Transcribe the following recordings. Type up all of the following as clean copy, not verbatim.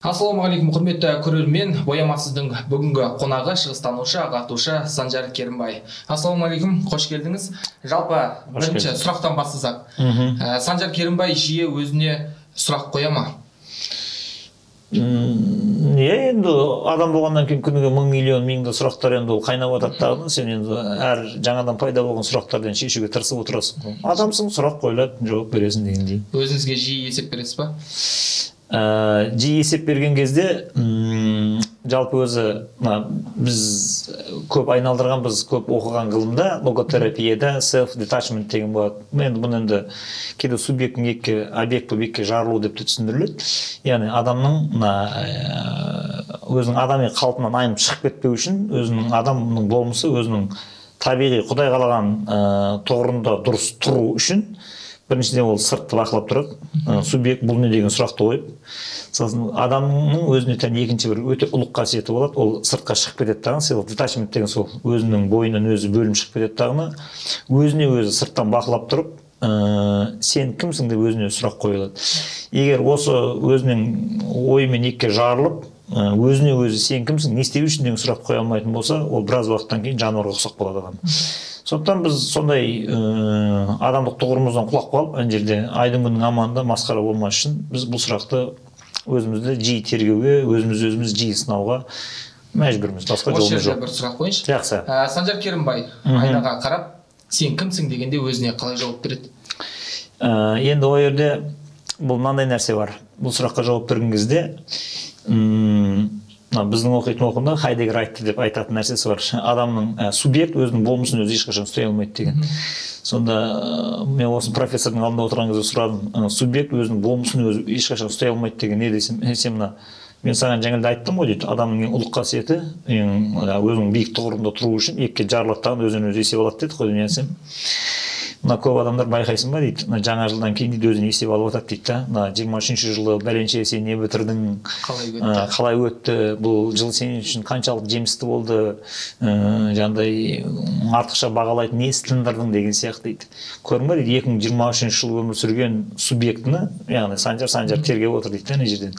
Ассалаумағалейкум, құрметті көрермен, боямасыздың бүгінгі қонағы шығыстанушы, ағартушы Санжар Керімбай. Ассалаумағалейкум, қош келдіңіз. Жалпы бірінші сұрақтан бастасақ. Санжар Керімбай жиі өзіне сұрақ қоя ма? Енді адам болғаннан кейін күніге 1000 миллион мыңды сұрақтар енді ол қайнап жатады. Сен енді әр жаңадан пайда болған сұрақтардан шешуге тырысып отырасың. Адамсың, сұрақ қойылады, жауап бересің дегендей. Өзіңізге жиі есеп бересіз ба? Жиі есеп берген кезде жалпы өзі біз көп айналдырған, біз көп оқыған ғылымда логотерапияда self-detachment деген болады. Енді бұны енді кейде субъекттің объект объектке жарылу деп түсіндіріледі. Яғни адамның өзінің адами қалпынан айнып шығып кетпеу үшін өзінің адамның болмысы өзінің табиғи Құдай қалаған тұғырында дұрыс тұру үшін біріншіден ол сыртты бақылап тұрады. Субъект бұл не деген сұрақты қойып, сосын адамның өзіне тән екінші бір өте ұлық қасиеті болады, ол сыртқа шығып кетеді тағын, self-detachment деген сол өзінің бойынан өзі бөлім шығып кетеді тағына, өзіне өзі сырттан бақылап тұрып, сен кімсің деп өзіне сұрақ қойылады. Егер осы өзінің ойымен екіге жарылып, өзіне өзі сен кімсің, не істеу үшін деген сұрақ қоя алмайтын болса, ол біраз уақыттан кейін жануарға ұқсап қалады адам. Сондықтан біз сондай адамдық тұғырымыздан құлап қалып, ана жерде айдың күннің аманында масқара болмас үшін біз бұл сұрақты өзімізді жиі тергеуге, өзіміз жиі сынауға мәжбүрміз. Басқа жолымыз жоқ. Осы жерде бір сұрақ қойыңызшы. Жақсы. Санжар Керімбай айнаға қарап, сен кімсің дегенде өзіне қалай жауап береді? Енді ол жерде бұл мынандай нәрсе бар. Бұл сұраққа жауап берген кезде біздің оқитын оқында Хайдеггер айтты деп айтатын нәрсесі бар. Адамның субъект өзінің болмысын өзі ешқашан ұстай алмайды деген. Сонда мен осы профессордың алдында отырған кезде сұрадым, субъект өзінің болмысын өзі ешқашан ұстай алмайды деген не десем, мен саған жаңа айттым ғой дейді, адамның ең ұлық қасиеті өзінің биік тұғырында тұру үшін екіге жарылаттаған өзін өзі есеп алады деді ғой десем. Мына көп адамдар байқайсың ба дейді, жаңа жылдан кейін дейді өзін есеп алып жатады дейді да. 23-ші жылы бәленше сен не бітірдің, қалай өтті, бұл жыл сен үшін қаншалық жемісті болды, жаңағыдай артықша бағалайтын не істіңдірдің деген сияқты дейді. Көрдің ба дейді, 2023 жылы өмір сүрген субъектіні, яғни Санжар тергеп отыр дейді ана жерден.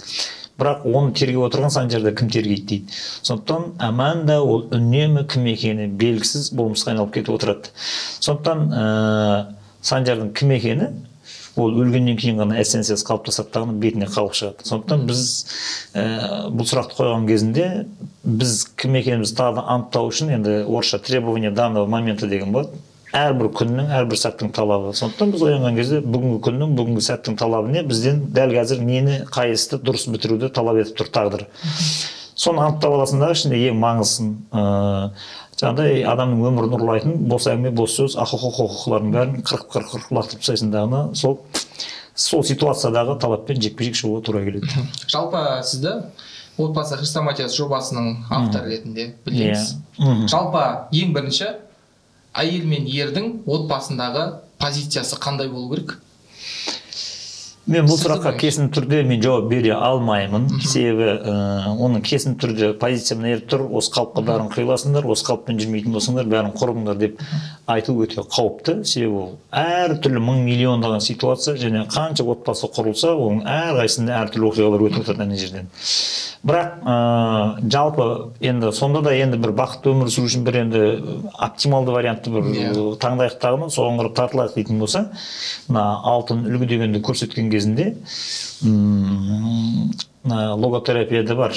Бірақ оны тергеп отырған Санжарды кім тергейді дейді. Сондықтан аманда ол үнемі кім екені белгісіз болмысқа айналып кетіп отырады. Сондықтан Санжардың кім екені ол өлгеннен кейін ғана эссенциясы қалыптасады, бетіне қалып шығады. Сондықтан біз бұл сұрақты қойған кезінде біз кім екенімізді тағы да анықтау үшін енді орысша требование данного момента деген болады. Әрбір күннің, әрбір сәттің талабы. Сондықтан біз оянған кезде бүгінгі күннің, бүгінгі сәттің талабы не? Бізден дәл қазір нені, қай істі дұрыс бітіруді талап етіп тұр тағдыр. Соны анықтап аласыңдағы ішінде ең маңыздысын, жаңағыдай адамның өмірін ұрлайтын бос әңгіме, бос сөз, ақық-құқықлардың бәрін қырық лақтырып тастайсыңдағына сол ситуациядағы талаппен жекпе-жек шығуға тура келеді. Жалпы сізді отбасы хрестоматиясы жобасының авторы ретінде білеміз. Жалпы ең бірінші әйел мен ердің отбасындағы позициясы қандай болу керек? Мен бұл сұраққа кесін түрде мен жауап бере алмаймын. Себебі оның кесін түрде позициямен еріп тұр, осы қалыпқа бәрін қиыласыңдар, осы қалыппен жүрмейтін болсаңдар, бәрін құрыңдар деп айту өте қауіпті. Себебі ол әр түрлі 1000 миллиондаған ситуация және қанша отбасы құрылса, оның әрқайсында әртүрлі оқиғалар өтіп жатады ана жерден. Бірақ жалпы енді сонда да енді бір бақытты өмір сүру үшін бір енді оптималды вариантты бір таңдайық тағынан соған қарап тартылайық дейтін болса, мына алтын үлгі дегенді көрсеткен кезінде логотерапияда бар.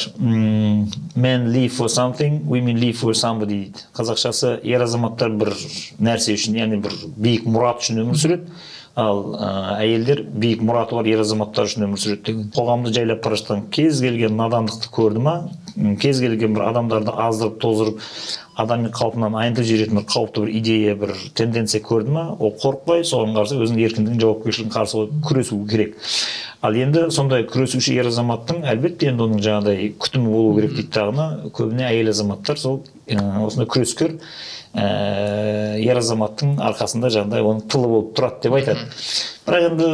Men live for something, women live for somebody дейді. Қазақшасы ер азаматтар бір нәрсе үшін, яғни бір биік мұрат үшін өмір сүреді. Ал әйелдер биік мұраты бар ер азаматтар үшін өмір сүреді деген. Қоғамды жайлап бара жатқан кез келген надандықты көрді ма, кез келген бір адамдарды аздырып тозырып адами қалпынан айнытып жіберетін бір қауіпті бір идея, бір тенденция көрді ма, ол қорықпай соған қарсы өзінің еркіндігін, жауапкершілігін қарсы күресу керек. Ал енді сондай күресуші ер азаматтың әлбетте енді оның жаңағыдай күтімі болу керек дейді тағына, көбіне әйел азаматтар сол осындай күрескер ер азаматтың арқасында жаңағыдай оның тылы болып тұрады деп айтады. Бірақ енді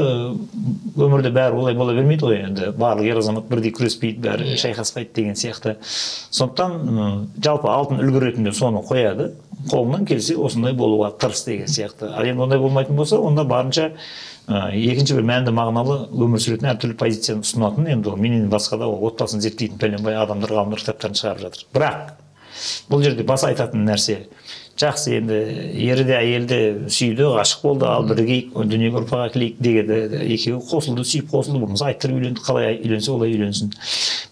өмірде бәрі олай бола бермейді ғой, енді барлық ер азамат бірдей күреспейді, бәрі шайқаспайды деген сияқты. Сондықтан жалпы алтын үлгі ретінде соны қояды, қолынан келсе осындай болуға тырыс деген сияқты. Ал енді ондай болмайтын болса, онда барынша Екінші бір мәнді мағыналы өмір сүретін әртүрлі позицияны ұсынатын, енді менен басқа да отбасын зерттейтін пәленбай адамдар ғалымдар кітаптарын шығарып жатыр. Бірақ бұл жерде баса айтатын нәрсе, жақсы, енді ері де әйелі де сүйді, ғашық болды, ал бірігейік, дүниеге ұрпақ әкелейік дегенде екеуі қосылды, сүйіп қосылды, болмаса айттырып үйленді, қалай үйленсе олай үйленсін.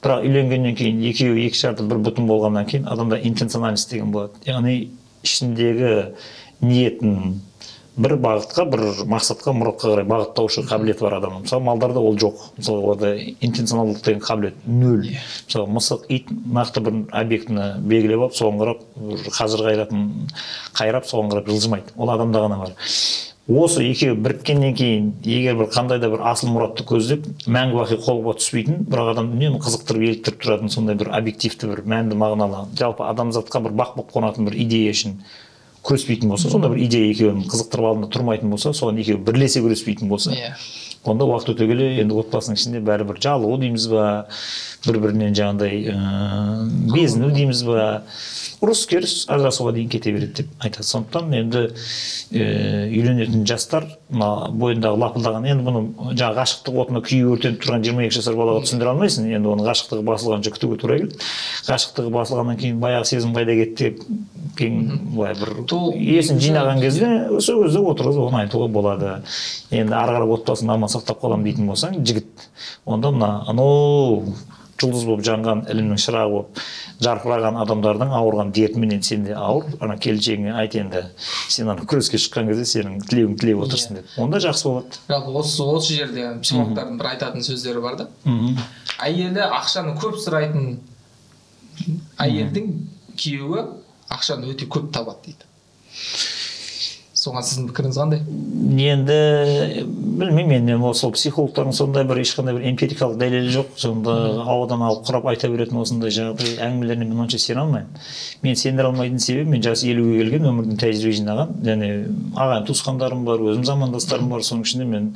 Бірақ үйленгеннен кейін екеуі екі жарты бір бүтін болғаннан кейін адамда интенциональность деген болады. Яғни ішіндегі ниетін бір бағытқа, бір мақсатқа, мұратқа қарай бағыттаушы қабілеті бар адамның. Мысалы, малдарда ол жоқ. Мысалы, оларда интенционалдық деген қабілет нөл. Мысалы, мысық, ит нақты бір объектіні белгілеп алып, соған қарап, қазір қайрап, соған қарап жылжымайды. Ол адамда ғана бар. Осы екеуі біріккеннен кейін, егер бір қандай да бір асыл мұратты көздеп, мәңгі бақи қолға түспейтін, бірақ адам үнемі қызықтырып, еліктіріп тұратын сондай бір объективті, бір мәнді мағыналы, жалпы адамзатқа бір бақ болып қонатын бір идея үшін күреспейтін болса, сонда бір идея екеуін қызықтырып алдында тұрмайтын болса, соған екеуі бірлесе күреспейтін болса, онда уақыт өте келе енді отбасының ішінде бәрібір жалығу дейміз ба, бір-бірінен жаңағыдай безіну дейміз ба, ұрыс керіс ажырасуға дейін кете береді деп айтады. Сондықтан енді үйленетін жастар бойындағы лапылдаған, енді бұны жаңағы ғашықтық отына күйі өртеніп тұрған 22 жасар балаға түсіндіре алмайсың, енді оның ғашықтығы басылғанша күтуге тура келеді. Ғашықтығы басылғаннан кейін баяғы сезім қайда кетті деп былай бір есін жинаған кезде сол кезде отырғызып оны айтуға болады. Енді ары қарай отбасын аман сақтап қаламын дейтін болсаң, жігіт, онда анау жұлдыз болып жанған, ілімнің шырағы болып жарқыраған адамдардың ауырған дертіменен сен де ауыр, келіншегіңе айт, енді сен күреске шыққан кезде сенің тілеуің тілеп отырсың деп. Онда жақсы болады. Жалпы осы жерде психологтардың бір айтатын сөздері бар да. Әйелі ақшаны көп сұрайтын әйелдің күйеуі ақшаны өте көп табады дейді. Соған сіздің пікіріңіз қандай? Енді білмеймін, мен сол психологтардың сондай бір ешқандай бір эмпирикалық дәлелі жоқ. Сонда ауадан алып құрап айта беретін осындай жағдай әңгімелеріне мен онша сене алмаймын. Мен сендіре алмайтын себебі, мен жасы 50-ге келген, өмірдің тәжірибе жинаған, және ағайын туысқандарым бар, өзім замандастарым бар, соның ішінде мен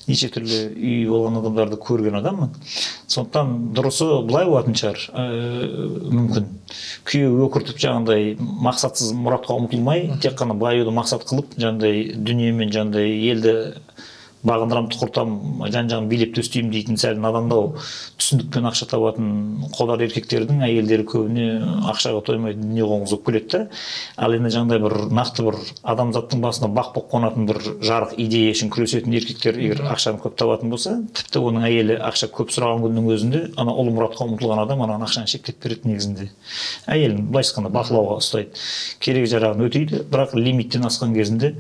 неше түрлі үй болған адамдарды көрген адаммын. Сондықтан дұрысы былай болатын шығар, мүмкін. Күйеуі өкіртіп жаңағыдай мақсатсыз мұратқа ұмтылмай, тек қана баюды мақсат қылып, жаңағыдай дүниемен жаңағыдай елді бағындырам, тұқыртам, жан-жағын билеп төстеймін дейтін сәл надандау түсіндікпен ақша табатын қолдар еркектердің әйелдері көбіне ақшаға тоймай дүние қоңғызып келеді. Ал енді жаңағыдай бір нақты бір адамзаттың басына бақ болып қонатын бір жарық идея үшін күресетін еркектер егер ақшаны көп табатын болса, тіпті оның әйелі ақша көп сұраған күннің өзінде ана ұлы мұратқа ұмтылған адам ана ақшаны шектеп береді негізінде. Әйелін былайша айтқанда бақылауға ұстайды. Керек жарағын өтейді, бірақ лимиттен асқан кезінде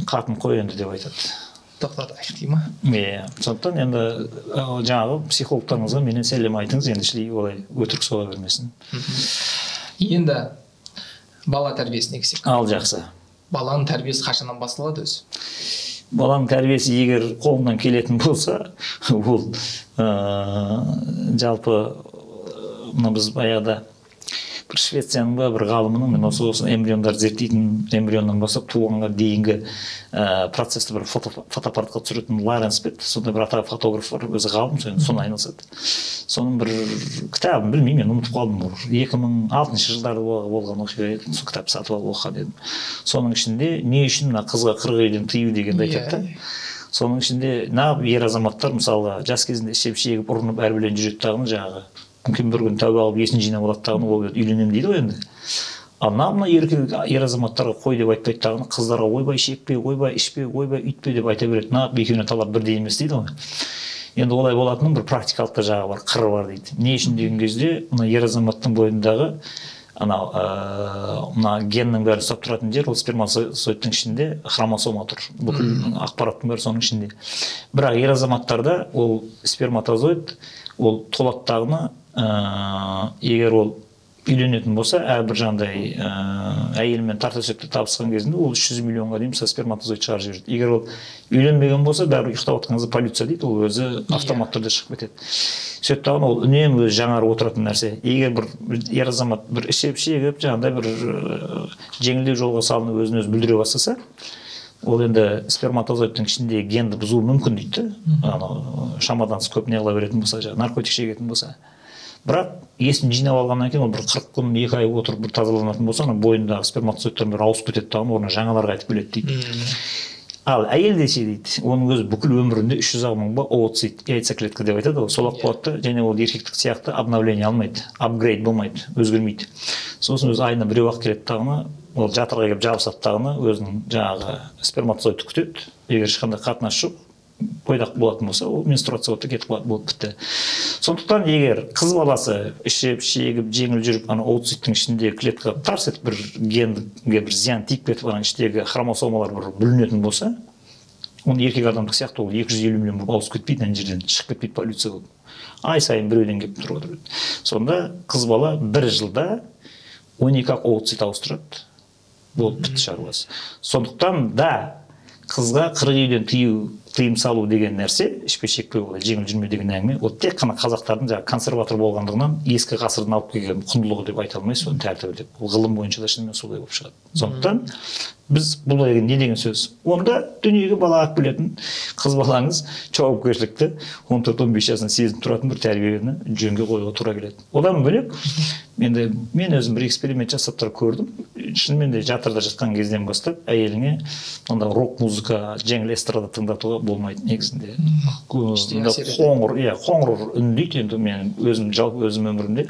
қатын қой енді деп айтады. Тоқтатайық дей ма? Сондықтан енді жаңағы психологтарыңызға менен сәлем айтыңыз, енді ішлей олай өтірік соға бермесін. Енді бала тәрбиесіне келсек. Ал жақсы. Баланың тәрбиесі қашаннан басталады өзі? Баланың тәрбиесі егер қолынан келетін болса, ол жалпы біз баяғыда бір Швецияның ба бір ғалымының, мен осы эмбриондар зерттейтін, эмбрионнан бастап туғанға дейінгі процесті бір фотоаппаратқа түсіретін Ларенс бет, сондай бір атақты фотограф бар, өзі ғалым, соны айналысады. Соның бір кітабын білмеймін, мен ұмытып қалдым. 2006 жылдары болған оқиға еді, сол кітапты сатып алып оқыған едім. Соның ішінде не үшін қызға 40 үйден тыю дегенді айтады. Соның ішінде ер азаматтар мысалы жас кезінде ішеп шегіп ұрынып әрбірден жүреді тағыны жаңағы мүмкін бір күн тәубе алып есін жинап алады тағыны ол үйленемін дейді ғой енді. Ал мына ер азаматтарға қой деп айтпайды тағыны, қыздарға ойбай шекпе, ойбай ішпе, ойбай үйтпе деп айта береді. Екеуіне талап бірдей емес дейді ғой. Енді олай болатынның бір практикалық та жағы бар, қыры бар дейді. Не үшін деген кезде мына ер азаматтың бойындағы мына геннің бәрін ұстап тұратын жер, ол сперматозоидтың ішінде хромосома тұр. Бүкіл ақпараттың бәрі соның ішінде. Бірақ ер азаматтарда ол сперматозоид ол толаттағыны егер ол үйленетін болса, әрбір жандай әйелмен тартөсекте табысқан кезінде ол 300 миллионға дейін сперматозоид шығарып жібереді. Егер ол үйленбеген болса, бәрібір ұйықтап отқаныңызда полюция дейді, ол өзі автомат түрде шығып кетеді. Сөйттен ол үнемі өзі жаңарып отыратын нәрсе. Егер бір ер азамат бір ішеп шегіп, жаңағыдай бір жеңілдеу жолға салынып өзін өзі бүлдіре бастаса, ол енді сперматозоидтың ішінде генді бұзуы мүмкін дейді. Шамадан көп не қыла беретін болса, наркотик шегетін болса. Бірақ есін жинап алғаннан кейін ол бір 40 күн, 2 ай отырып бір тазаланатын болса, бойындағы сперматозоидтардың бір ауысып кетеді тағын, орнына жаңалар қайтып келеді дейді. Ал әйелде ше дейді, оның өзі бүкіл өмірінде 300 мың ба oocyte яйцеклетка деп айтады ғой, сол болады да, және ол еркектік сияқты обновление алмайды, апгрейд болмайды, өзгермейді. Сосын өзі айына біреу ақ келеді тағына, ол жатырға келіп жабысады тағына, өзінің жаңағы сперматозоидты күтеді. Егер ешқандай қатынас жоқ, бойдақ болатын болса, ол менструация болып кетіп қалады, болып бітті. Сондықтан егер қыз баласы ішіп, шегіп, жеңіл жүріп, ана oocyte'тің ішіндегі клетка тарс етіп бір генге бір зиян тиіп кетіп, ана іштегі хромосомалар бір бүлінетін болса, оны еркек адамдық сияқты ол 250 миллион болып ауысып кетпейді, ана жерден шығып кетпейді полюция болып. Ай сайын біреуден келіп тұрып отырады. Сонда қыз бала бір жылда 12 oocyte ауыстырады. Болып бітті шаруасы. Сондықтан да қызға 40 үйден тыйым салу деген нәрсе, ішпей шекпей болады, жеңіл жүрме деген әңгіме, ол тек қана қазақтардың жаңағы консерватор болғандығынан ескі ғасырдан алып келген құндылығы деп айта алмайсыз, оны тәртібі деп. Ол ғылым бойынша да шынымен солай болып шығады. Сондықтан біз бұл деген не деген сөз? Онда дүниеге бала алып келетін қыз балаңыз жауапкершілікті 14-15 жасынан сезініп тұратын бір тәрбиені жөнге қоюға тура келеді. Одан бөлек, мен өзім бір эксперимент жасап тұрып көрдім. Шынымен де жатырда жатқан кезден бастап әйеліңе онда рок музыка, жеңіл эстрада тыңдатуға болмайды негізінде. Қоңыр үндейді, енді мен өзім өмірімде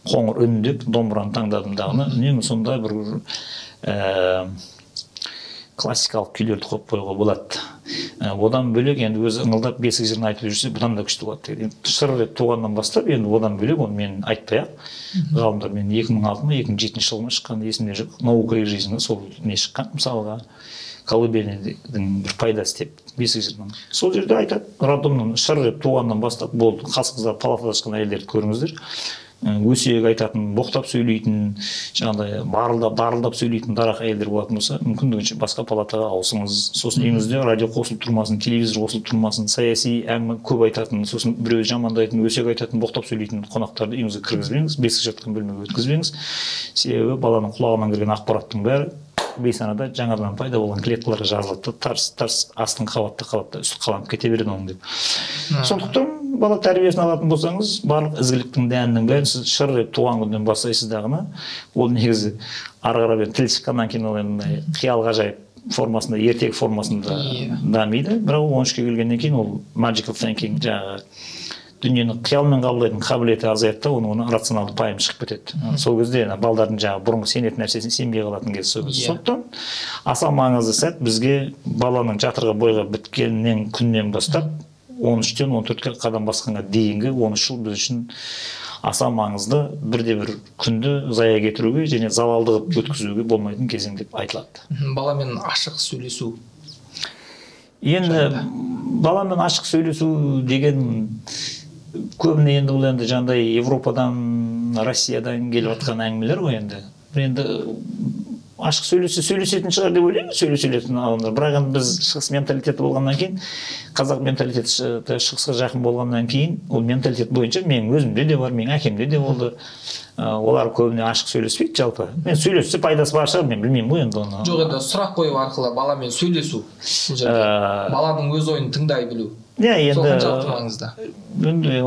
қоңыр үндеп домбыраны таңдадым дағыны. Үнемі сонда бір классикалық күйлерді қойып қоюға болады. Одан бөлек енді өзі ыңылдап бесік жырын айтып жүрсе, бұдан да күшті болады. Шыр рет туғаннан бастап, енді одан бөлек оны мен айтпай-ақ. Ғалымдар мен 2006-2007 жылға шыққан есімде жоқ. Наука и жизнь сол не шыққан, мысалға колыбельдің бір пайдасы деп бесік жырынан. Сол жерде айтады, роддомнан шыр рет туғаннан бастап болды, қасыңызда палатада шыққан әйелдерді көріңіздер. Өсек айтатын, боқтап сөйлейтін, жаңағыдай дарылдап сөйлейтін дарақ әйелдер болатын болса, мүмкіндігінше басқа палатаға ауысыңыз. Сосын үйіңізде радио қосылып тұрмасын, телевизор қосылып тұрмасын, саяси әңгіме көп айтатын, сосын біреу жамандайтын, өсек айтатын, боқтап сөйлейтін қонақтарды үйіңізге кіргізбеңіз, бесік жатқан бөлмеге өткізбеңіз. Себебі баланың құлағынан кірген ақпараттың бәрі бейсанада жаңадан пайда болған клеткаларға жазылады, тарс астың қабатта үсті қаланып кете береді оның деп. Сондықтан бала тәрбиесін алатын болсаңыз, барлық ізгіліктің дәнінің бәрін сіз шыр рет туған күннен бастайсыз дағыны. Ол негізі ары қарай тіл шыққаннан кейін ол енді қиял ғажайып формасында, ертегі формасында дамиды. Бірақ 13-ке келгеннен кейін ол magical thinking, жаңағы дүниені қиялмен қабылдайтын қабілеті азаяды да, оны рационалды пайым шығып кетеді. Сол кезде балдардың жаңағы бұрынғы сенетін нәрсесіне сенбей қалатын кез сол кезде. Сондықтан аса маңызды сәт бізге баланың жатырға бойға біткеннен күннен бастап 13-тен 14-ке қадам басқанға дейінгі 13 жыл біз үшін аса маңызды бір күнді зая кетіруге және залалды өткізуге болмайтын кезең деп айтылады. Баламен ашық сөйлесу. Енді баламен ашық сөйлесу деген көбіне енді ол енді жаңағыдай Европадан, Россиядан келіп жатқан әңгімелер ғой енді. Енді ашық сөйлесетін шығар деп ойлаймын, сөйлесетін адамдар. Бірақ енді біз шығыс менталитеті болғаннан кейін, қазақ менталитеті шығысқа жақын болғаннан кейін, ол менталитет бойынша менің өзімде де бар, менің әкемде де болды. Олар көбіне ашық сөйлеспейді жалпы. Мен сөйлессе пайдасы бар шығар, мен білмеймін ғой енді оны. Жоқ, енді сұрақ қою арқылы баламен сөйлесу. Баланың өз ойын тыңдай білу. Сол қаншалықты маңызды?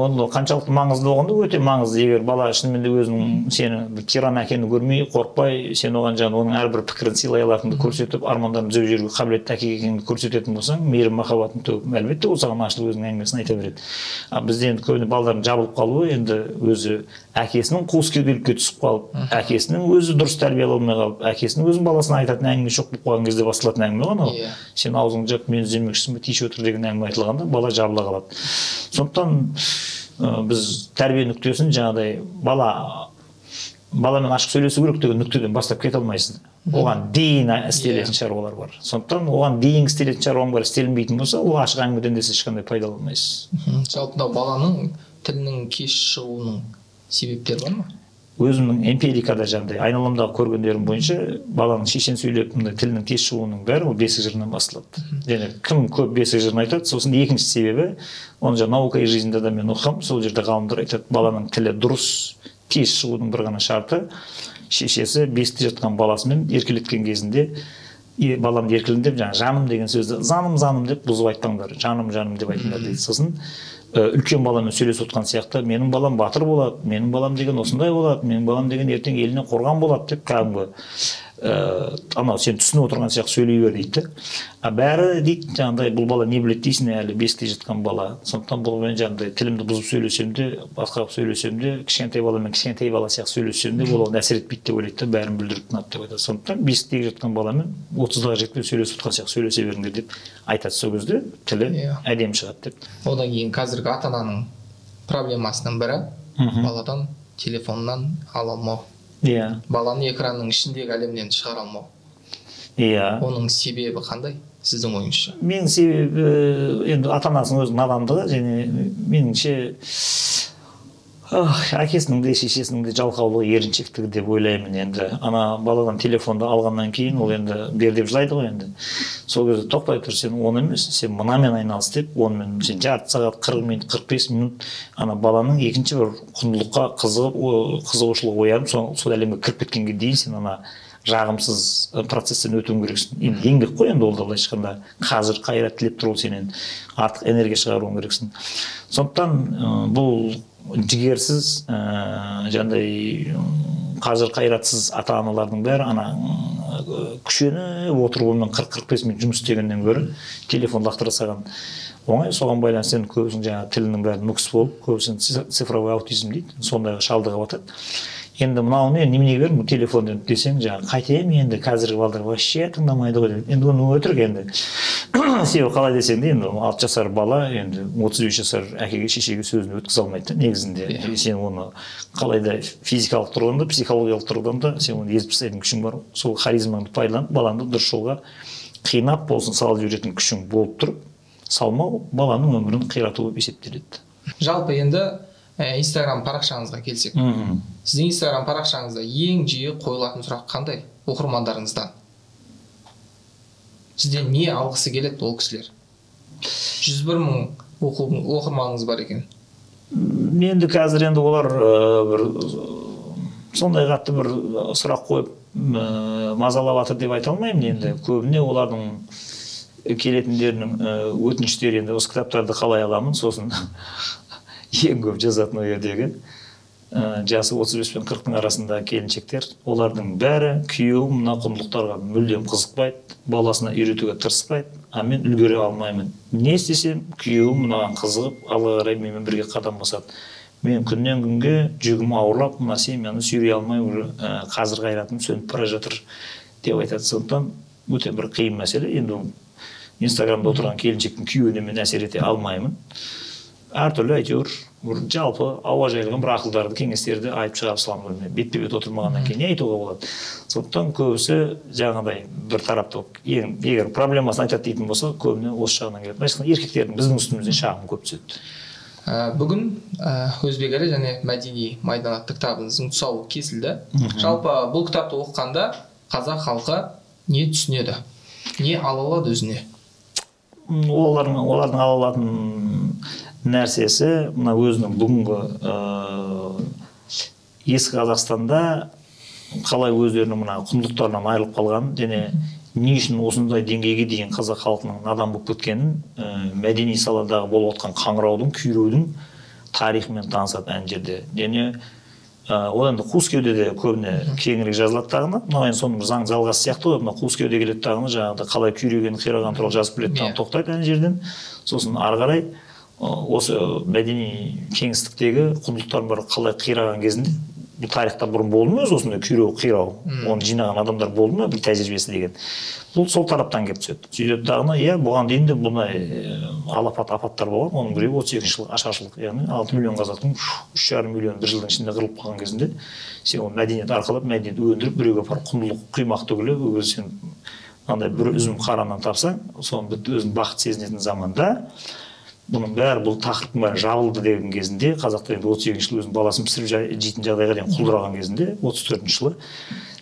Оны қаншалықты маңызды болғанда өте маңызды. Егер бала шынымен де өзінің сені бір тиран әкені көрмей, қорықпай, сен оған жаңағы оның әрбір пікірін сыйлай алатынды көрсетіп, армандарын түзеп жіберуге қабілетті әке екеніңді көрсететін болсаң, мейірім махаббатын төгіп, әлбетте ол саған ашылып өзінің әңгімесін айта береді. Бізде енді көбіне балалардың жабылып қалуы енді өзі әкесінің қуыс кеуделікке түсіп қалып, әкесінің өзі дұрыс тәрбие ала алмай қалып, әкесінің өзінің баласына айтатын әңгіме жоқ болып қалған кезде басталатын әңгіме ғой анау. Сен аузыңды жап, мені іздемекшісің бе, тише отыр деген әңгіме айтылғанда бала жабыла қалады. Сондықтан біз тәрбие нүктесін жаңағыдай баламен ашық сөйлесу керек деген нүктеден бастап кете алмайсыз. Оған дейін істелетін шаруалар бар. Сондықтан оған дейін істелетін шаруаң бар, істелінбейтін болса, ол ашық әңгімеден де сіз ешқандай пайда алмайсыз. Жалпы баланың тілінің кеш шығуының себептері бар ма? Өзімнің эмпирикада жаңағыдай айналамдағы көргендерім бойынша баланың шешен сөйлеп тілінің тез шығуының бәрі ол бесік жырынан басталады. Және кім көп бесік жырын айтады, сосын екінші себебі, оны жаңа наука и жизньда да мен оқығам, сол жерде ғалымдар айтады, баланың тілі дұрыс тез шығудың бір ғана шарты, шешесі бесікте жатқан баласымен еркелеткен кезінде баламды еркелендеп, жаным деген сөзді заным деп бұзып айтпаңдар, жаным деп айтыңдар дейді. Сосын үлкен баламен сөйлесіп отқан сияқты, менің балам батыр болады, менің балам деген осындай болады, менің балам деген ертең еліне қорған болады деп кәдімгі анау сен түсініп отырған сияқты сөйлей бер дейді. А бәрі дейді жаңағыдай бұл бала не біледі дейсің, әлі бесікте жатқан бала. Сондықтан бұл мен жаңағыдай тілімді бұзып сөйлесем де, басқа қылып сөйлесем де, кішкентай баламен кішкентай бала сияқты сөйлесем де, ол оған әсер етпейді деп ойлайды да, бәрін бүлдіріп тынады деп айтады. Сондықтан бесіктегі жатқан баламен 30-ға жетпей сөйлесіп отқан сияқты сөйлесе беріңдер деп айтады. Сол кезде тілі әдемі шығады деп. Одан кейін қазіргі ата-ананың проблемасының бірі баладан телефоннан ала алмау. Баланы экранның ішіндегі әлемнен шығара алмау. Оның себебі қандай сіздің ойыңызша? Менің себебі енді ата-анасының өз надандығы, және меніңше әкесінің де шешесінің де жалқаулығы, еріншектігі деп ойлаймын. Енді ана баладан телефонды алғаннан кейін ол енді бер деп жылайды ғой енді. Сол кезде тоқтай тұр, сен оны емес, сен мынамен айналыс деп, онымен сен жарты сағат, 40 минут, 45 минут ана баланың екінші бір құндылыққа қызығушылық оянып, сол әлемге кіріп кеткенге дейін сен ана жағымсыз процесстен өтуің керексің. Енді еңбек қой енді ол да былайша айтқанда, қазір қайрат тілеп тұр, ол сенен артық энергия шығаруың керексің. Сондықтан бұл жігерсіз, жаңағыдай қазір қайратсыз ата-аналардың бәрі ана күшеніп отырып онымен 40-45 минут жұмыс істегеннен гөрі телефон лақтыра салған оңай. Соған байланысты көбісінің жаңағы тілінің бәрі нүкіс болып, көбісінің цифровой аутизм дейді, сондайға шалдығып жатады. Енді мынауны неменеге бердің, телефондан десең, жаңағы қайтем енді қазіргі балдар вообще тыңдамайды ғой. Енді оны өтірік енді. Себебі қалай десең де, енді 6 жасар бала енді 35 жасар әкеге, шешеге сөзін өткізе алмайды негізінде. Сен оны қалайда физикалық тұрғыдан да, психологиялық тұрғыдан да сен оны езіп тастайтын күшің бар. Сол харизмаңды пайдаланып, баланы дұрыс жолға қинап болсын салып жіберетін күшің болып тұрып, салмау баланың өмірін қирату болып есептеледі. Жалпы енді Instagram парақшаңызға келсек, сіздің Instagram парақшаңызда ең жиі қойылатын сұрақ қандай оқырмандарыңыздан? Сізден не алғысы келеді ол кісілер? 101 мың оқырманыңыз бар екен. Енді қазір енді олар бір сондай қатты бір сұрақ қойып мазалап жатыр деп айта алмаймын. Енді көбіне олардың келетіндерінің өтініштері енді осы кітаптарды қалай аламын, сосын ең көп жазатын ол жердегі жасы 35 пен 40-ның арасында келіншектер, олардың бәрі күйеуім мына құндылықтарға мүлдем қызықпайды, баласына үйретуге тырыспайды, а мен үлгере алмаймын. Не істесем, күйеуім мынаған қызығып, алға қарай менімен бірге қадам басады. Мен күннен күнге жүгім ауырлап, мына семьяны сүйрей алмай, қазір қайратым сөніп бара жатыр деп айтады. Сондықтан өте бір қиын мәселе. Енді Инстаграмда отырған келіншектің күйеуіне мен әсер ете алмаймын. Әртүрлі әйтеуір жалпы ауа жайылған бір ақылдарды, кеңестерді айтып шығарып саламын. Бетпе-бет отырмағаннан кейін не айтуға болады. Сондықтан көбісі жаңағыдай бір тарапты, егер проблемасын айтады дейтін болса, көбіне осы жағынан келеді. Мәселен, еркектердің біздің үстімізден шағым көп түседі. Бүгін Өзбек әлі және мәдени майдан атты кітабыңыздың тұсауы кесілді. Жалпы бұл кітапты оқығанда қазақ халқы не түсінеді? Не ала алады өзіне? Олардың ала алатын нәрсесі мына өзінің бүгінгі ескі Қазақстанда қалай өздерінің мына құндылықтарынан айырылып қалғанын, және не үшін осындай деңгейге дейін қазақ халқының надан болып кеткенін, мәдени саладағы болып отқан қаңыраудың, күйреудің тарихымен танысады ән жерде. Және одан да қуыс кеудеде көбіне кеңірек жазылады тағына. Мына соның заң жалғасы сияқты ғой, мына қуыс кеуде келеді тағына, жаңағыда қалай күйреген, қираған туралы жазып біледі тағын тоқтайды ән жерден. Сосын ары қарай осы мәдени кеңістіктегі құндылықтардың бәрі қалай қираған кезінде, бұл тарихта бұрын болды ма осындай күйреу, қирау, оны жинаған адамдар болды ма, бір тәжірибесі деген. Бұл сол тараптан келіп түседі. Сөйтеді дағына, бұған дейін де бұндай апаттар болған, оның біреуі 32 жылғы ашаршылық, яғни 6 миллион қазақтың 3,5 миллион бір жылдың ішінде қырылып қалған кезінде, сен оны мәдениет арқылы, мәдениет өндіріп, біреуге апарып құндылық құймақ төгілі, өзі сен андай бір үзім қараннан тапсаң, соны бітті өзің бақыт сезінетін заманда, бұның бәрі бұл тақырыптың бәрі жабылды деген кезінде, қазақта енді 38 жыл өзінің баласын пісіріп жейтін жағдайға дейін құлдыраған кезінде, 34 жылы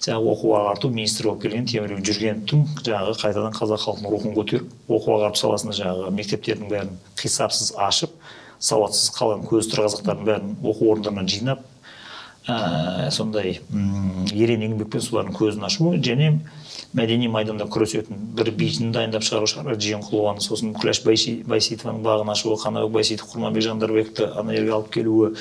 жаңағы оқу ағарту министрі болып келген Темірбек Жүргеновтің жаңағы қайтадан қазақ халқының рухын көтеріп, оқу ағарту саласында жаңағы мектептердің бәрін қисапсыз ашып, сауатсыз қалған көзі тірі қазақтардың бәрін оқу орындарынан жинап, сондай ерен еңбекпен солардың көзін ашу және мәдени майданда күресетін бір биін дайындап шығару шығар Жиенқұлованы, сосын Күләш Байсейітованың бағын ашуы, Қанабек Байсейітов, Құрманбек Жандарбекті ана жерге алып келуі,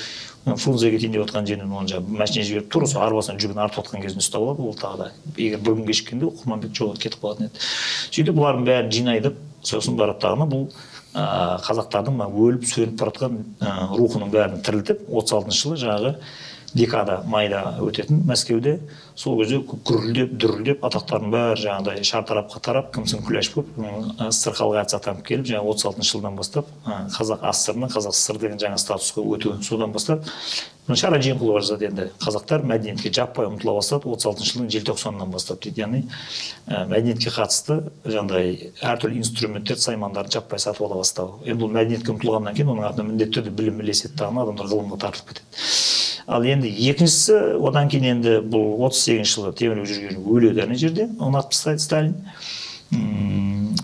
Фрунзеге дейін деп отқан жерінен оны машине жіберіп тұр, сол арбасынан жүгін артып отқан кезінде ұстап алады. Ол тағы да егер бір күн кешіккенде Құрманбек жоғалып кетіп қалатын еді. Сөйтіп бұлардың бәрін жинайды, сосын барып тағына бұл қазақтардың өліп сөніп бара жатқан рухының бәрін тірілтіп 36 жылы жаңағы декада майда өтетін Мәскеуде сол кезде гүрілдеп дүрілдеп атақтардың бәрі жаңағыдай шартарапқа тарап кімсің Күләш болып СССР халық әртісі атанып келіп жаңа 36 жылдан бастап қазақ СССР-ның қазақ СССР деген жаңа статусқа өтуі. Содан бастап Шара Жиенқұлова жазады, енді қазақтар мәдениетке жаппай ұмтыла бастады 36 жылдың желтоқсанынан бастап дейді. Яғни мәдениетке қатысты жаңағыдай әртүрлі инструменттер, саймандарды жаппай сатып ала бастау. Енді бұл мәдениетке ұмтылғаннан кейін оның артынан міндетті түрде білім ілеседі, адамдар ғылымға тартылып кетеді. Ал енді екіншісі, одан кейін енді бұл 38 жылы Темірбек жүргенов өледі ана жерде, оны атып тастайды Сталин.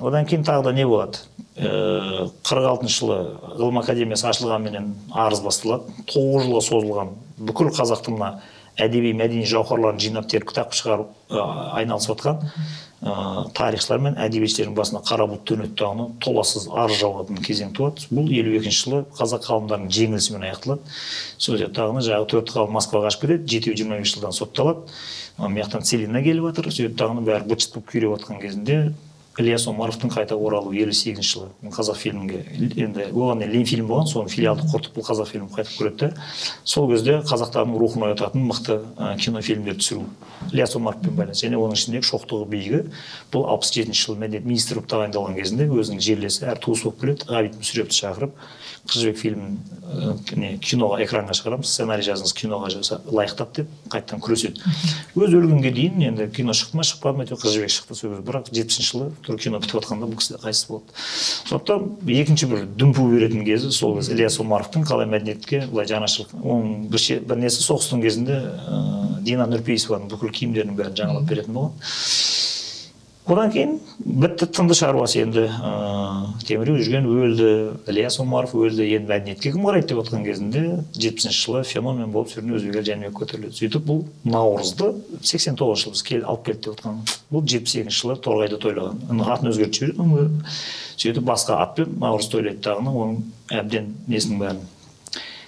Одан кейін тағы да не болады? 46 жылы ғылым академиясы ашылғанменен арыз басталады. 9 жылға созылған бүкіл қазақтың мына әдеби мәдени жауһарларын жинап теріп кітап шығарып айналысып отқан тарихшылар мен әдебиетшілердің басына қара бұлт төнеді дағыны толассыз арыз жауатын кезең туады. Бұл 52 жылы қазақ ғалымдарының жеңілісімен аяқталады. Сол дағыны жағы 4 ғалым Москваға қашып кетеді, 7-25 жылдан сотталады. Мияқтан Целина келіп жатыр. Сөйтіп дағыны бәрі быт-шыт болып күйреп отқан кезінде Ильяс Омаровтың қайта оралуы 58 жылы қазақ фильмге, енді оған Лен фильм болған, соны филиалды құртып бұл қазақ фильмін қайтып көреді. Сол кезде қазақтардың рухын оятатын мықты кинофильмдер түсіру Ильяс Омаровпен байланысты. Және оның ішіндегі Шоқтығы биігі бұл 67 жылы мәдениет министрі болып тағайындалған кезінде өзінің жерлесі әр туыс болып келеді, Ғабит Мүсірепті шақырып Қыз жібек фильмін киноға, экранға шығарамыз, сценарий жазыңыз, киноға лайықтап деп қайттан күреседі. Өз өлгенге дейін енді кино шықты ма, шықпады ма, Қыз жібек шықты сол кезде. Бірақ 70 жылы тұр кино бітіп жатқанда бұл кісі қайтыс болды. Сондықтан екінші бір дүмпу беретін кезі сол кез Ильяс Омаровтың қалай мәдениетке былай жанашырлық. Оның бір несі соғыстың кезінде Дина Нұрпейісованың бүкіл киімдерінің бәрін жаңалап беретін болған. Одан кейін бітті тынды шаруасы, енді Темірбек жүргенов өлді, Ильяс Омаров өлді, енді мәдениетке кім қарайды деп отқан кезінде 70 жылы феномен болып жүрген Өзбекел Жәнібек көтеріледі. Сөйтіп бұл наурызды 89 жылы біз алып келді деп отқан. Бұл 72 жылы Торғайда тойлаған. Атын өзгертіп жібереді. Сөйтіп басқа атпен наурыз тойлайды дағыны, оның әбден несінің бәрін,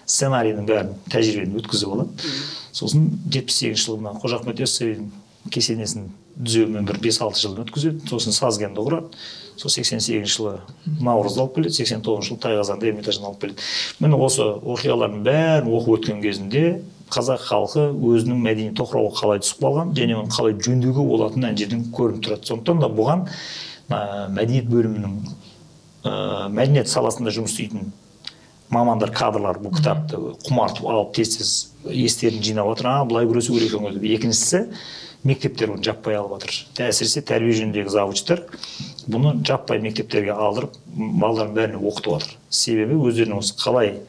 сценарийінің бәрін тәжірибені өткізіп алады. Сосын 78 жылы Қожа Ахмет Яссауидің кесенесін түзеумен бір 5-6 жылын өткізеді, сосын Сазгенді құрады. Сол 88 жылы наурызды алып келеді, 89 жылы Тайқазанды Эрмитажын алып келеді. Міне осы оқиғалардың бәрін оқып өткен кезінде қазақ халқы өзінің мәдени тоқырауға қалай түсіп қалған және оны қалай жөндеуге болатынын ана жерден көрініп тұрады. Сондықтан да бұған мәдениет бөлімінің мәдениет саласында жұмыс істейтін мамандар, кадрлар бұл кітапты құмартып алып тез-тез естерін жинап отыр. Былай күресу керек екен ғой. Екіншісі, мектептер оны жаппай алып отыр. Әсіресе тәрбие жөніндегі завучтар бұны жаппай мектептерге алдырып, балалардың бәріне оқытып отыр. Себебі өздерінің осы қалай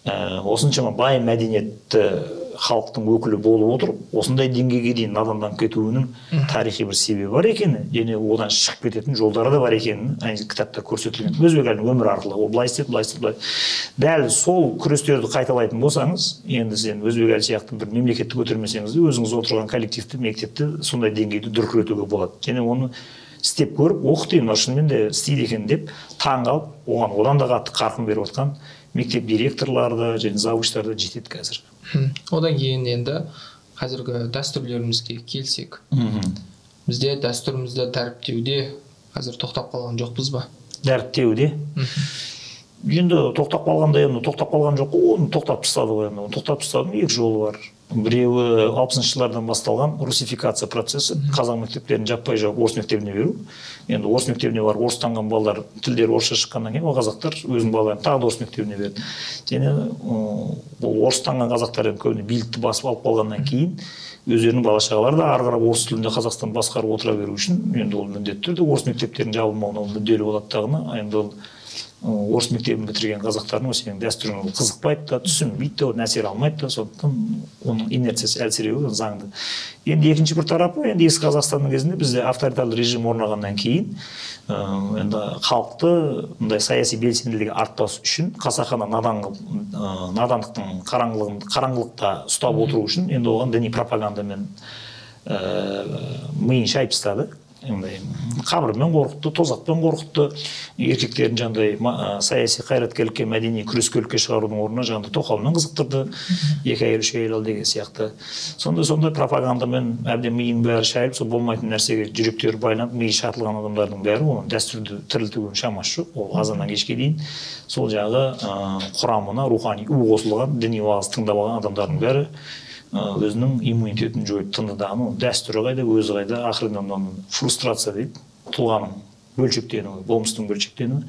осыншама бай мәдениетті халықтың өкілі болып отырып, осындай деңгейге дейін наданданып кетуінің тарихи бір себебі бар екені, және одан шығып кететін жолдары да бар екенін кітапта көрсетілген. Өзбекәлінің өмірі арқылы ол былай істеді, былай істеді, былай. Дәл сол күрестерді қайталайтын болсаңыз, енді сен Өзбекәлі сияқты бір мемлекетті көтермесеңіз де өзіңіз отырған коллективті, мектепті сондай деңгейді дүркіретуге болады. Және оны істеп көріп, оқытайын, шынымен де істейді екен деп таңғалып, одан да қатты қарқын беріп отқан мектеп директорлары және завучтары жетеді қазір. Одан кейін енді қазіргі дәстүрлерімізге келсек. Бізде дәстүрімізді дәріптеуде қазір тоқтап қалған жоқпыз ба? Дәріптеуде? Енді тоқтап қалғанда, тоқтап қалған жоқ, оны тоқтап тастады ғой. Тоқтап тастадың екі жолы бар. Біреуі 60 жылдардан басталған русификация процесі, қазақ мектептерін жаппай жауып орыс мектебіне беру. Енді орыс мектебіне бар орыстанған балалар тілдері орысша шыққаннан кейін, ол қазақтар өзінің балаларын тағы да орыс мектебіне берді. Және бұл орыстанған қазақтар көбіне билікті басып алып қалғаннан кейін өздерінің бала-шағалары да ары қарап орыс тілінде Қазақстан басқарып отыра беру үшін енді ол міндетті түрде орыс мектептерінің жабылмауына мүдделі болатындығына, енді ол орыс мектебін бітірген қазақтардың осының дәстүріне қызықпайды да, түсінбейді да, әсер алмайды да, сондықтан оның инерциясы әлсіреуі заңды. Енді екінші бір тарапы, енді ескі Қазақстанның кезінде бізде авторитарлы режим орнағаннан кейін енді халықты мындай саяси белсенділігі артпас үшін қасақана надандықтың қараңғылықта ұстап отыру үшін енді оған діни пропагандамен миын шайып тастады. Қабірмен қорқытты, тозақпен қорқытты, еркектерін жаңағыдай саяси қайраткерлікке, мәдени күрескерлікке шығарудың орнына жаңағыдай тоқалмен қызықтырды, 2 әйел 3 әйел ал деген сияқты. Сондай пропагандамен әбден миының бәрі шайылып, сол болмайтын нәрсеге жүректері байланып, миы шатылған адамдардың бәрі оның дәстүрді тірілтуге шамасы жоқ. Ол азаннан кешке дейін сол жағы құрамына рухани у қосылған, діни уағыз тыңдамаған адамдардың бәрі өзінің иммунитетін жойып тынды да, дәстүрі қайда, өзі қайда, ақырында фрустрация дейді, тұлғаның бөлшектенуі, болмыстың бөлшектенуі.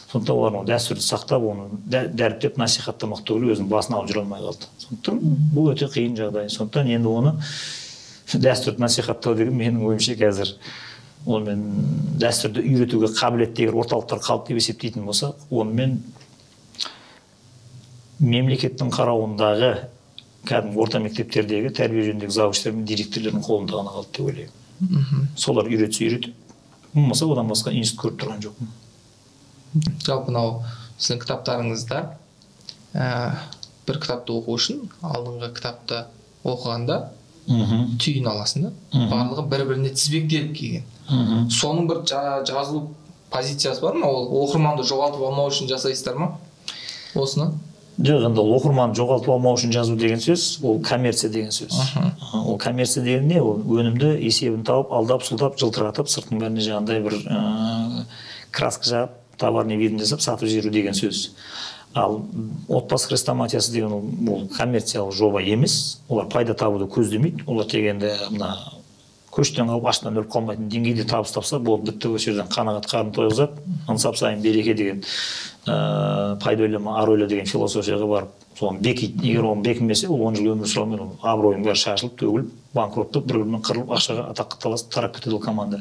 Сондықтан олар дәстүрді сақтап, оны дәріптеп, насихаттамақ түгілі өзінің басына алып жүре алмай қалды. Сондықтан бұл өте қиын жағдай. Сондықтан енді оны дәстүрді насихаттау деген менің ойымша қазір онымен дәстүрді үйретуге қабілеттегі орталықтар қалды деп есептейтін болсақ, онымен мемлекеттің қарауындағы кәдімгі орта мектептердегі тәрбие жөніндегі завуштар мен директорлардың қолында ғана қалды деп ойлаймын. Солар үйретсе үйретіп, болмаса одан басқа институт көріп тұрған жоқпын. Жалпы мынау сіздің кітаптарыңызда бір кітапты оқу үшін алдыңғы кітапты оқығанда түйін аласың да, барлығы бір-біріне тізбектеліп келген. Соның бір жазылу позициясы бар ма? Ол оқырманды жоғалтып алмау үшін жасайсыздар ма? Осыны? Жоқ, енді оқырманды жоғалтып алмау үшін жазу деген сөз, ол коммерция деген сөз. Ол коммерция деген не? Ол өнімді есебін тауып, алдап, сұлдап, жылтыратып, сыртың бәріне жаңағыдай бір краска жағып, товарный видін жасап, сатып жіберу деген сөз. Ал отбасы хрестоматиясы деген ол коммерциялық жоба емес. Олар пайда табуды көздемейді. Олар тек енді мына көштен қалып, аштан өліп қалмайтын деңгейде табыс тапса, болды, бітті, осы жерден қанағат қарын тойғызады, ынсап сайын береке деген пайда ойлама, ар ойла деген философияға барып, соған бекиді. Егер оны бекінмесе, ол 10 жыл өмір сүрмейді, абыройың бәрі шашылып, төгіліп, банкроттап, бір-бірімен қырылып, ақшаға атаққа таласып, тарап кетеді ол команда.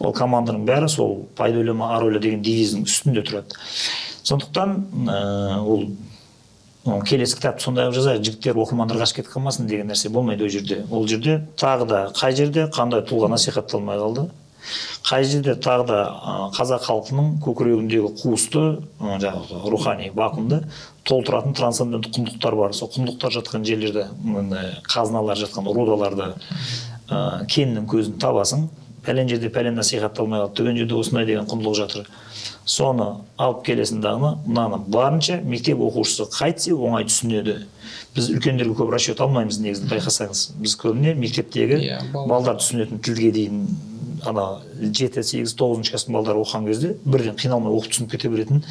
Ол команданың бәрі сол пайда ойлама, ар ойла деген девиздің үстінде тұрады. Сондықтан ол келесі кітапты сондай қылып жазайық, жігіттер оқырмандар қашып кетіп қалмасын деген нәрсе болмайды ол жерде. Ол жерде тағы да қай жерде қандай тұлға насихатталмай қалды, қай жерде тағы да қазақ халқының көкірегіндегі қуысты рухани вакуумды толтыратын трансцендентті құндылықтар бар. Сол құндылықтар жатқан жерлерде, қазыналар жатқан рудаларды кеннің көзін табасың. Пәлен жерде пәлен насихатталмай қалды, түген жерде осындай деген құндылық жатыр. Соны алып келесің дағыны, мынаны барынша мектеп оқушысы қайтсе оңай түсінеді. Біз үлкендерге көп расчет алмаймыз негізін байқасаңыз. Біз көбіне мектептегі балдар түсінетін тілге дейін 7, 8, 9 кластың балдары оқыған кезде бірден қиналмай оқып түсініп кете беретін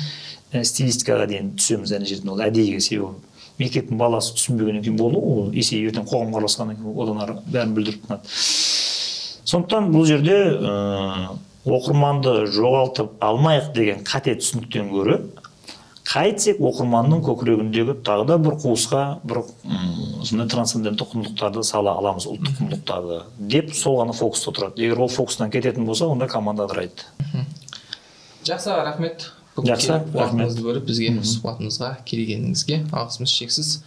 стилистикаға дейін түсеміз әне жерден. Ол әдейіге себебі. Мектептің баласы түсінбегеннен кейін болу, ол есейіп ертең қоғамға араласқаннан кейін одан ары бәрін білдіріп тұрады. Сондықтан бұл жерде оқырманды жоғалтып алмайық деген қате түсініктен гөрі қайтсек оқырманның көкірегіндегі тағы да бір қуысқа бір трансцендентті құндылықтарды сала аламыз, ұлттық құндылықтарды деп сол ғана фокуста тұрады. Егер ол фокустан кететін болса, онда команда адырайды. Жақсы, рахмет. Жақсы, рахмет. Бөліп бізге сұхбатымызға келгеніңізге алғысымыз шексіз.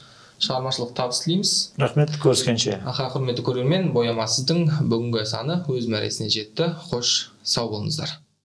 Шығармашылық табыс тілейміз. Рахмет, көріскенше. Құрметті көрермен, бояма сіздің бүгінгі саны өз мәресіне жетті. Қош, сау болыңыздар.